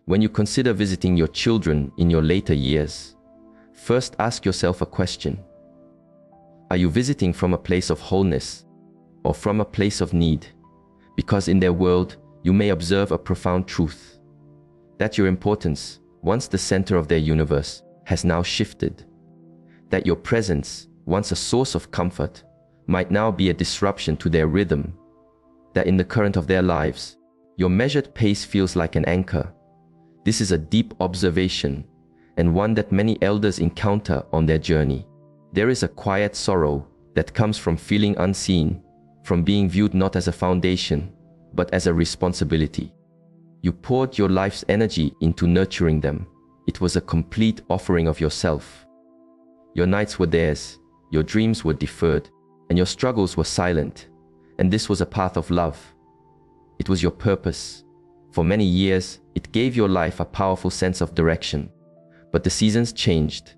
When you consider visiting your children in your later years, first ask yourself a question. Are you visiting from a place of wholeness or from a place of need? Because in their world, you may observe a profound truth. That your importance, once the center of their universe, has now shifted. That your presence, once a source of comfort, might now be a disruption to their rhythm. That in the current of their lives, your measured pace feels like an anchor. This is a deep observation, and one that many elders encounter on their journey. There is a quiet sorrow that comes from feeling unseen, from being viewed not as a foundation, but as a responsibility. You poured your life's energy into nurturing them. It was a complete offering of yourself. Your nights were theirs, your dreams were deferred, and your struggles were silent. And this was a path of love. It was your purpose. For many years, it gave your life a powerful sense of direction. But the seasons changed.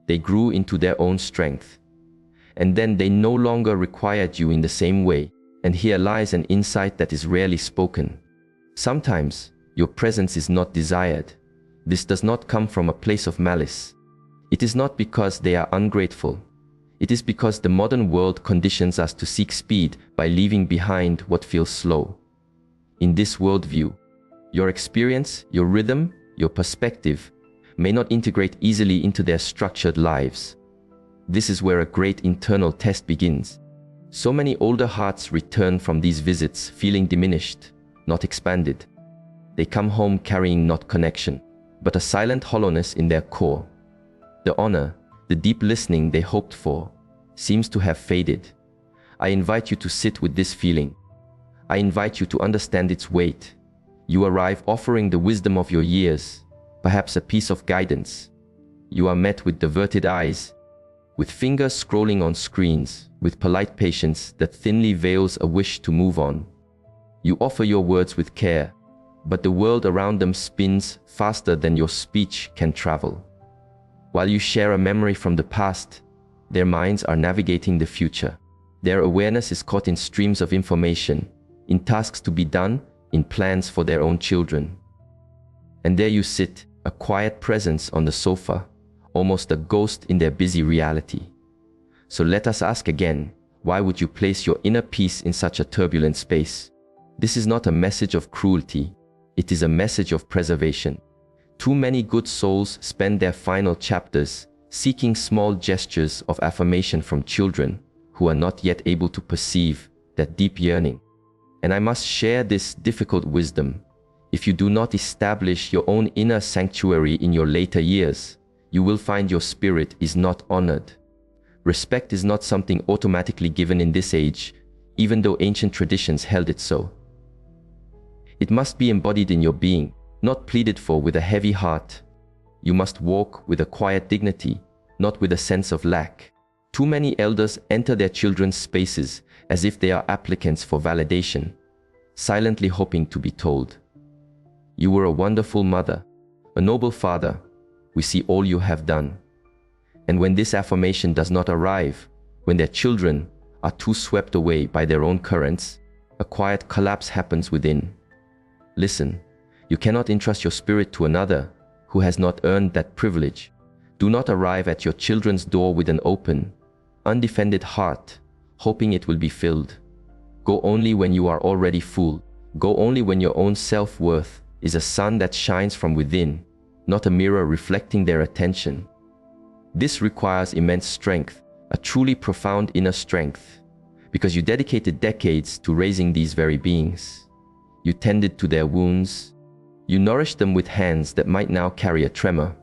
They grew into their own strength. And then they no longer required you in the same way. And here lies an insight that is rarely spoken. Sometimes, your presence is not desired. This does not come from a place of malice. It is not because they are ungrateful. It is because the modern world conditions us to seek speed by leaving behind what feels slow. In this worldview, your experience, your rhythm, your perspective may not integrate easily into their structured lives. This is where a great internal test begins. So many older hearts return from these visits feeling diminished, not expanded. They come home carrying not connection, but a silent hollowness in their core. The honor, the deep listening they hoped for, seems to have faded. I invite you to sit with this feeling. I invite you to understand its weight. You arrive offering the wisdom of your years, perhaps a piece of guidance. You are met with diverted eyes, with fingers scrolling on screens, with polite patience that thinly veils a wish to move on. You offer your words with care, but the world around them spins faster than your speech can travel. While you share a memory from the past, their minds are navigating the future. Their awareness is caught in streams of information, in tasks to be done, in plans for their own children. And there you sit, a quiet presence on the sofa, almost a ghost in their busy reality. So let us ask again, why would you place your inner peace in such a turbulent space? This is not a message of cruelty, it is a message of preservation. Too many good souls spend their final chapters seeking small gestures of affirmation from children who are not yet able to perceive that deep yearning. And I must share this difficult wisdom. If you do not establish your own inner sanctuary in your later years, you will find your spirit is not honored. Respect is not something automatically given in this age, even though ancient traditions held it so. It must be embodied in your being, not pleaded for with a heavy heart. You must walk with a quiet dignity, not with a sense of lack. Too many elders enter their children's spaces as if they are applicants for validation, silently hoping to be told, "You were a wonderful mother, a noble father. We see all you have done." And when this affirmation does not arrive, when their children are too swept away by their own currents, a quiet collapse happens within. Listen, you cannot entrust your spirit to another who has not earned that privilege. Do not arrive at your children's door with an open, undefended heart, hoping it will be filled. Go only when you are already full. Go only when your own self-worth is a sun that shines from within, not a mirror reflecting their attention. This requires immense strength, a truly profound inner strength, because you dedicated decades to raising these very beings. You tended to their wounds. You nourished them with hands that might now carry a tremor.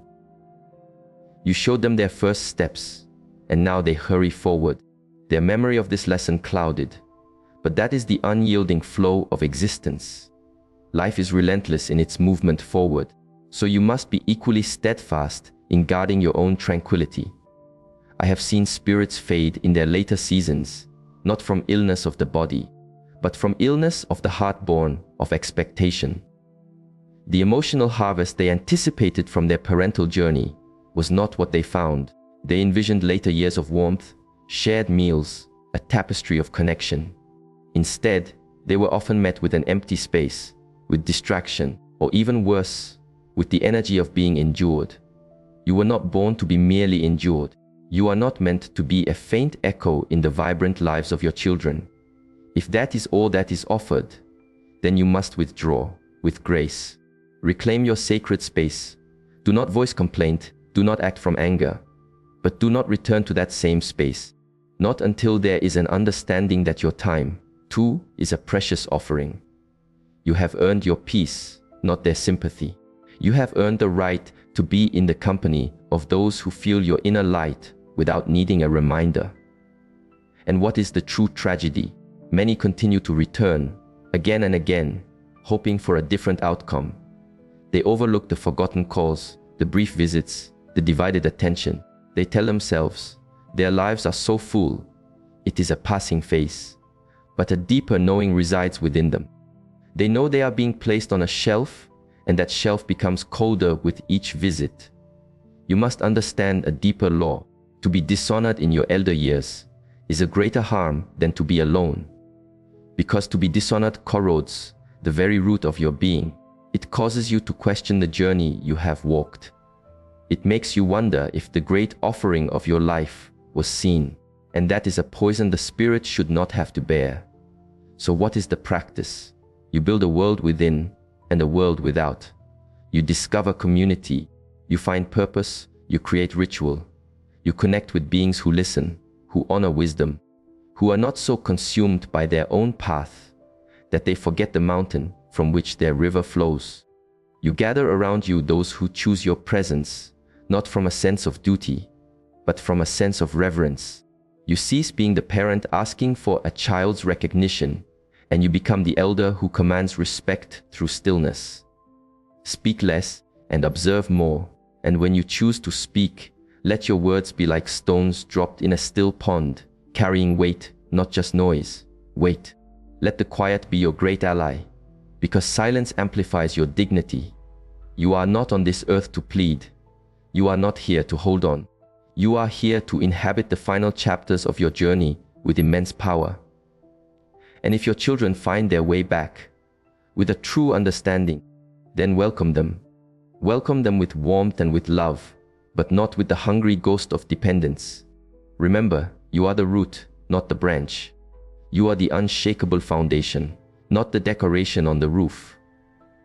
You showed them their first steps, and now they hurry forward, their memory of this lesson clouded. But that is the unyielding flow of existence. Life is relentless in its movement forward, so you must be equally steadfast in guarding your own tranquility. I have seen spirits fade in their later seasons, not from illness of the body, but from illness of the heart born of expectation. The emotional harvest they anticipated from their parental journey was not what they found. They envisioned later years of warmth, shared meals, a tapestry of connection. Instead, they were often met with an empty space, with distraction, or even worse, with the energy of being endured. You were not born to be merely endured. You are not meant to be a faint echo in the vibrant lives of your children. If that is all that is offered, then you must withdraw with grace. Reclaim your sacred space. Do not voice complaint, do not act from anger, but do not return to that same space. Not until there is an understanding that your time, too, is a precious offering. You have earned your peace, not their sympathy. You have earned the right to be in the company of those who feel your inner light without needing a reminder. And what is the true tragedy? Many continue to return, again and again, hoping for a different outcome. They overlook the forgotten calls, the brief visits, the divided attention. They tell themselves, their lives are so full, it is a passing phase. But a deeper knowing resides within them. They know they are being placed on a shelf, and that shelf becomes colder with each visit. You must understand a deeper law. To be dishonored in your elder years is a greater harm than to be alone. Because to be dishonored corrodes the very root of your being. It causes you to question the journey you have walked. It makes you wonder if the great offering of your life was seen, and that is a poison the spirit should not have to bear. So what is the practice? You build a world within and a world without. You discover community, you find purpose, you create ritual. You connect with beings who listen, who honor wisdom, who are not so consumed by their own path that they forget the mountain from which their river flows. You gather around you those who choose your presence, not from a sense of duty, but from a sense of reverence. You cease being the parent asking for a child's recognition, and you become the elder who commands respect through stillness. Speak less and observe more, and when you choose to speak, let your words be like stones dropped in a still pond, carrying weight, not just noise. Weight. Let the quiet be your great ally, because silence amplifies your dignity. You are not on this earth to plead. You are not here to hold on. You are here to inhabit the final chapters of your journey with immense power. And if your children find their way back with a true understanding, then welcome them. Welcome them with warmth and with love, but not with the hungry ghost of dependence. Remember, you are the root, not the branch. You are the unshakable foundation, not the decoration on the roof.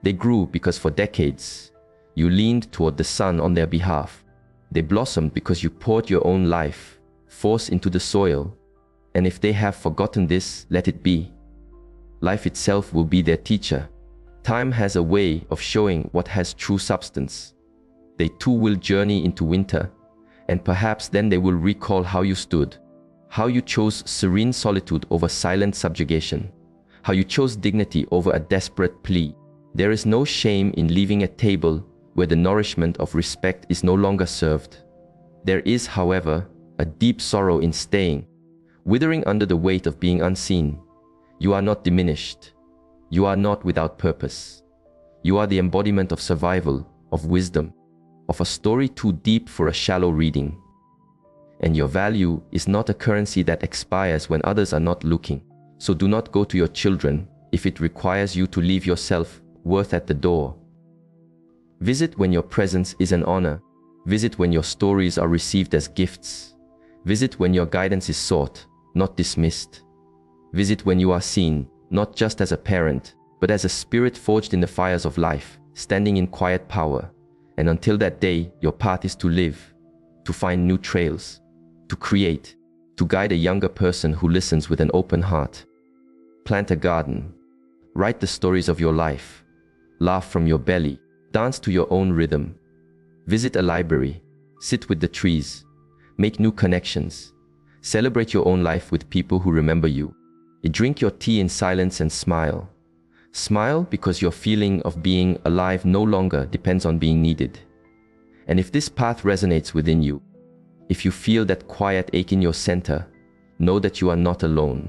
They grew because for decades, you leaned toward the sun on their behalf. They blossomed because you poured your own life, force into the soil. And if they have forgotten this, let it be. Life itself will be their teacher. Time has a way of showing what has true substance. They too will journey into winter, and perhaps then they will recall how you stood, how you chose serene solitude over silent subjugation, how you chose dignity over a desperate plea. There is no shame in leaving a table where the nourishment of respect is no longer served. There is, however, a deep sorrow in staying, withering under the weight of being unseen. You are not diminished. You are not without purpose. You are the embodiment of survival, of wisdom, of a story too deep for a shallow reading. And your value is not a currency that expires when others are not looking. So do not go to your children if it requires you to leave your self-worth at the door. Visit when your presence is an honor. Visit when your stories are received as gifts. Visit when your guidance is sought, not dismissed. Visit when you are seen, not just as a parent, but as a spirit forged in the fires of life, standing in quiet power. And until that day, your path is to live, to find new trails, to create, to guide a younger person who listens with an open heart. Plant a garden. Write the stories of your life. Laugh from your belly. Dance to your own rhythm. Visit a library. Sit with the trees. Make new connections. Celebrate your own life with people who remember you. Drink your tea in silence and smile. Smile because your feeling of being alive no longer depends on being needed. And if this path resonates within you, if you feel that quiet ache in your center, know that you are not alone.